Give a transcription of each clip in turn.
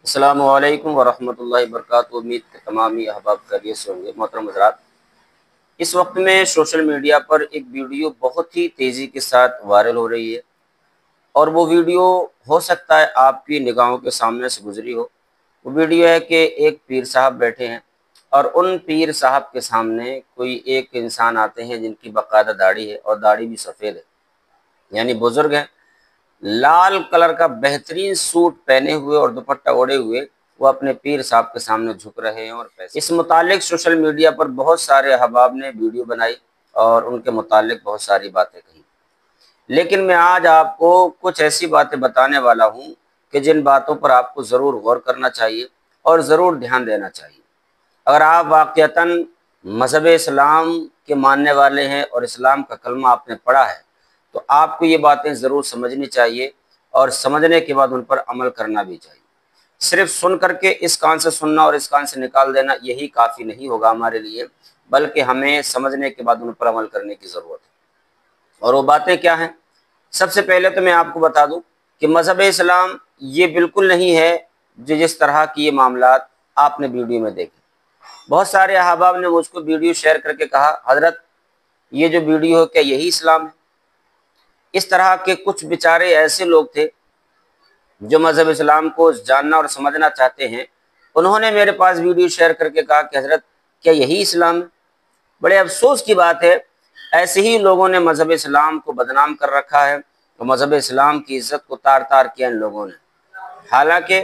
अस्सलामु अलैकुम वरहमतुल्लाहि वबरकातुहू। उम्मीद के तमाम ही अहबाब खैरियत से होंगे। मोहतरम हज़रात, इस वक्त में सोशल मीडिया पर एक वीडियो बहुत ही तेज़ी के साथ वायरल हो रही है और वो वीडियो हो सकता है आपकी निगाहों के सामने से गुजरी हो। वो वीडियो है कि एक पीर साहब बैठे हैं और उन पीर साहब के सामने कोई एक इंसान आते हैं जिनकी बाकायदा दाढ़ी है और दाढ़ी भी सफ़ेद है, यानी बुज़ुर्ग हैं। लाल कलर का बेहतरीन सूट पहने हुए और दुपट्टा ओढ़े हुए वो अपने पीर साहब के सामने झुक रहे हैं और पैसे इस मुतालिक सोशल मीडिया पर बहुत सारे अहबाब ने वीडियो बनाई और उनके मुतालिक बहुत सारी बातें कही। लेकिन मैं आज आपको कुछ ऐसी बातें बताने वाला हूँ कि जिन बातों पर आपको ज़रूर गौर करना चाहिए और ज़रूर ध्यान देना चाहिए। अगर आप वाक़ईतन मज़हब इस्लाम के मानने वाले हैं और इस्लाम का कलमा आपने पढ़ा है तो आपको ये बातें ज़रूर समझनी चाहिए और समझने के बाद उन पर अमल करना भी चाहिए। सिर्फ सुन करके इस कान से सुनना और इस कान से निकाल देना यही काफ़ी नहीं होगा हमारे लिए, बल्कि हमें समझने के बाद उन पर अमल करने की ज़रूरत है। और वो बातें क्या हैं? सबसे पहले तो मैं आपको बता दूं कि मज़हब इस्लाम ये बिल्कुल नहीं है जो जिस तरह की ये मामलात आपने वीडियो में देखे। बहुत सारे अहबाब ने मुझको वीडियो शेयर करके कहा, हज़रत ये जो वीडियो है क्या यही इस्लाम है? इस तरह के कुछ बेचारे ऐसे लोग थे जो मज़हब इस्लाम को जानना और समझना चाहते हैं। उन्होंने मेरे पास वीडियो शेयर करके कहा कि हज़रत क्या यही इस्लाम है? बड़े अफसोस की बात है, ऐसे ही लोगों ने मज़हब इस्लाम को बदनाम कर रखा है और मज़हब इस्लाम की इज़्ज़त को तार तार किया इन लोगों ने। हालांकि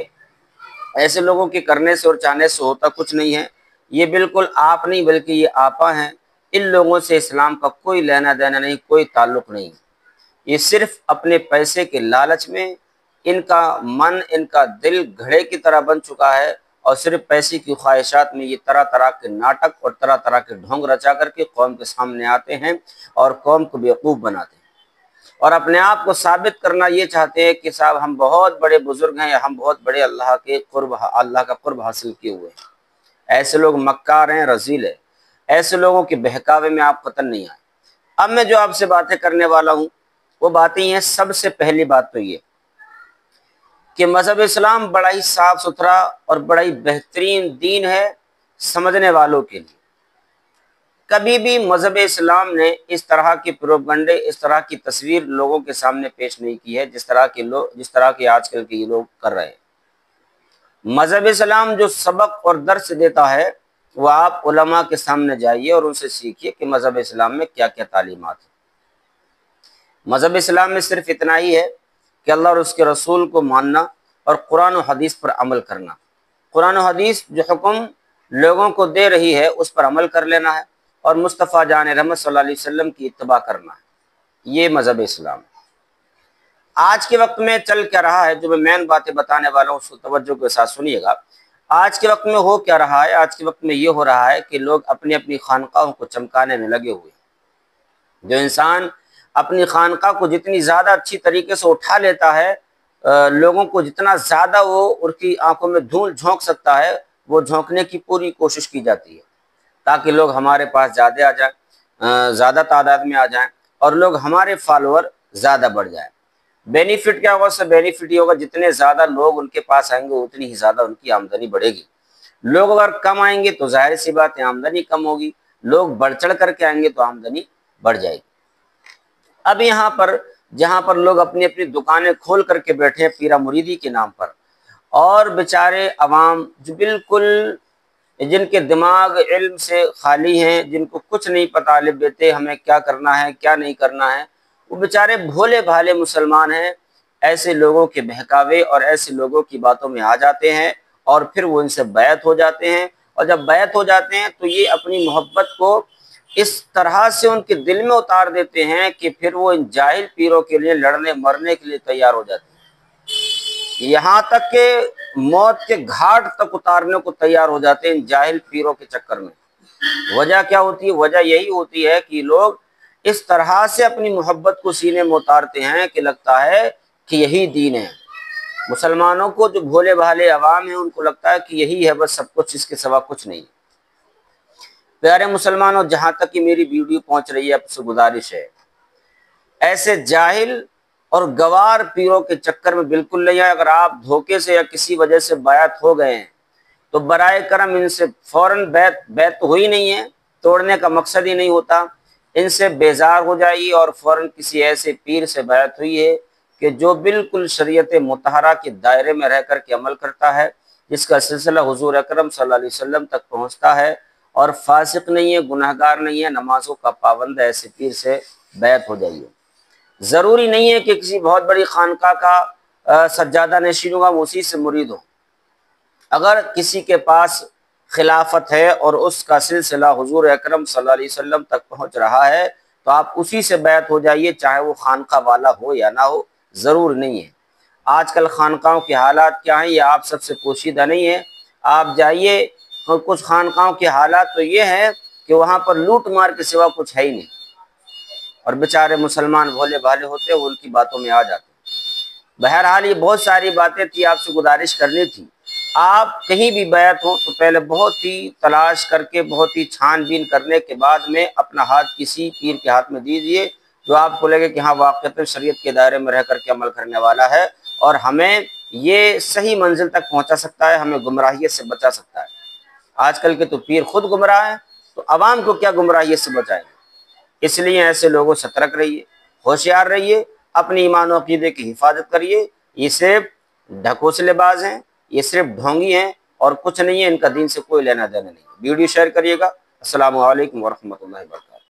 ऐसे लोगों के करने से और चाहने से होता कुछ नहीं है। ये बिल्कुल आप नहीं बल्कि ये आपा हैं। इन लोगों से इस्लाम का कोई लेना देना नहीं, कोई ताल्लुक़ नहीं। ये सिर्फ अपने पैसे के लालच में इनका मन, इनका दिल घड़े की तरह बन चुका है और सिर्फ पैसे की ख्वाहिशात में ये तरह तरह के नाटक और तरह तरह के ढोंग रचा करके कौम के सामने आते हैं और कौम को बेवकूफ़ बनाते हैं और अपने आप को साबित करना ये चाहते हैं कि साहब हम बहुत बड़े बुजुर्ग हैं या हम बहुत बड़े अल्लाह का कुर्ब हासिल किए हुए हैं। ऐसे लोग मक्कार हैं, रजील है। ऐसे लोगों के बहकावे में आप कतन नहीं आए। अब मैं जो आपसे बातें करने वाला हूँ वो बातें हैं। सबसे पहली बात तो ये कि मज़हब इस्लाम बड़ा ही साफ सुथरा और बड़ा ही बेहतरीन दीन है समझने वालों के लिए। कभी भी मज़हब इस्लाम ने इस तरह के प्रोपगंडे, इस तरह की तस्वीर लोगों के सामने पेश नहीं की है जिस तरह के आजकल के ये लोग कर रहे हैं। मज़हब इस्लाम जो सबक और दर्स देता है वो आप उलमा के सामने जाइए और उनसे सीखिए कि मज़हब इस्लाम में क्या क्या तालीमात है। मज़हब इस्लाम में सिर्फ इतना ही है कि अल्लाह और उसके रसूल को मानना और कुरान और हदीस पर अमल करना। कुरान और हदीस जो हुक्म लोगों को दे रही है उस पर अमल कर लेना है और मुस्तफ़ा जान रहमत सल्लल्लाहु अलैहि वसल्लम की इत्तबा करना है। ये मज़हब इस्लाम है। आज के वक्त में चल क्या रहा है, जो मैं मेन बातें बताने वाला हूँ उसको तवज्जो के साथ सुनिएगा। आज के वक्त में हो क्या रहा है? आज के वक्त में ये हो रहा है कि लोग अपनी अपनी खानकाहों को चमकाने में लगे हुए हैं। जो इंसान अपनी खानका को जितनी ज़्यादा अच्छी तरीके से उठा लेता है, लोगों को जितना ज़्यादा वो उनकी आंखों में धूल झोंक सकता है, वो झोंकने की पूरी कोशिश की जाती है ताकि लोग हमारे पास ज़्यादा आ जाएं, ज़्यादा तादाद में आ जाएं और लोग हमारे फॉलोअर ज़्यादा बढ़ जाएं। बेनिफिट क्या होगा? उससे बेनिफिट ये होगा जितने ज़्यादा लोग उनके पास आएंगे उतनी ही ज़्यादा उनकी आमदनी बढ़ेगी। लोग अगर कम आएंगे तो जाहिर सी बात है आमदनी कम होगी। लोग बढ़ चढ़ करके आएंगे तो आमदनी बढ़ जाएगी। अब यहाँ पर जहाँ पर लोग अपनी अपनी दुकानें खोल करके बैठे हैं पीरा मुरीदी के नाम पर, और बेचारे अवाम जो बिल्कुल जिनके दिमाग इल्म से खाली हैं, जिनको कुछ नहीं पता अलिफ बेते हमें क्या करना है क्या नहीं करना है, वो बेचारे भोले भाले मुसलमान हैं। ऐसे लोगों के बहकावे और ऐसे लोगों की बातों में आ जाते हैं और फिर वो इनसे बैत हो जाते हैं। और जब बैत हो जाते हैं तो ये अपनी मोहब्बत को इस तरह से उनके दिल में उतार देते हैं कि फिर वो इन जाहिल पीरों के लिए लड़ने मरने के लिए तैयार हो जाते हैं। यहाँ तक कि मौत के घाट तक उतारने को तैयार हो जाते हैं इन जाहिल पीरों के चक्कर में। वजह क्या होती है? वजह यही होती है कि लोग इस तरह से अपनी मोहब्बत को सीने में उतारते हैं कि लगता है कि यही दीन है। मुसलमानों को जो भोले भाले अवाम है उनको लगता है कि यही है बस सब कुछ, इसके सिवा कुछ नहीं। प्यारे मुसलमानों, जहां तक कि मेरी वीडियो पहुंच रही है आपसे गुजारिश है, ऐसे जाहिल और गवार पीरों के चक्कर में बिल्कुल नहीं आए। अगर आप धोखे से या किसी वजह से बायत हो गए हैं तो बराए करम इनसे फौरन बैत तो हुई नहीं है, तोड़ने का मकसद ही नहीं होता, इनसे बेजार हो जाइए और फौरन किसी ऐसे पीर से बैत हुई है कि जो बिल्कुल शरीयत मुतहरा के दायरे में रह कर के अमल करता है, जिसका सिलसिला हुजूर अकरम सल्लल्लाहु अलैहि वसल्लम तक पहुँचता है और फासिक नहीं है, गुनहगार नहीं है, नमाजों का पाबंद है, ऐसे पीर से बैत हो जाइए। ज़रूरी नहीं है कि किसी बहुत बड़ी खानका का सज्जादा नशीन होगा उसी से मुरीद हो। अगर किसी के पास खिलाफत है और उसका सिलसिला हुजूर अकरम सल्लल्लाहु अलैहि वसल्लम तक पहुंच रहा है तो आप उसी से बैत हो जाइए, चाहे वो खानका वाला हो या ना हो, ज़रूर नहीं है। आजकल खानकाओं के हालात क्या हैं ये आप सबसे पोशीदा नहीं है। आप जाइए, कुछ खानकाओं के हालात तो ये हैं कि वहाँ पर लूट मार के सिवा कुछ है ही नहीं, और बेचारे मुसलमान भोले भाले होते हैं, वो उनकी बातों में आ जाते हैं। बहरहाल ये बहुत सारी बातें थी, आपसे गुजारिश करनी थी। आप कहीं भी बैत हो तो पहले बहुत ही तलाश करके, बहुत ही छानबीन करने के बाद में अपना हाथ किसी पीर के हाथ में दीजिए जो आपको लगे कि हाँ वाक़ई शरीयत के दायरे में रह करके अमल करने वाला है और हमें ये सही मंजिल तक पहुंचा सकता है, हमें गुमराहियत से बचा सकता है। आजकल के तो पीर खुद गुमराह हैं, तो अवाम को क्या गुमराहियत से बचाएंगे। इसलिए ऐसे लोगों से सतर्क रहिए, होशियार रहिए, अपनी ईमान और अकीदे की हिफाजत करिए। ये सिर्फ ढकोसलेबाज हैं, ये सिर्फ ढोंगी हैं और कुछ नहीं है, इनका दीन से कोई लेना देना नहीं। वीडियो शेयर करिएगा। अस्सलामु अलैकुम वरहमतुल्लाहि वबरकातुहू।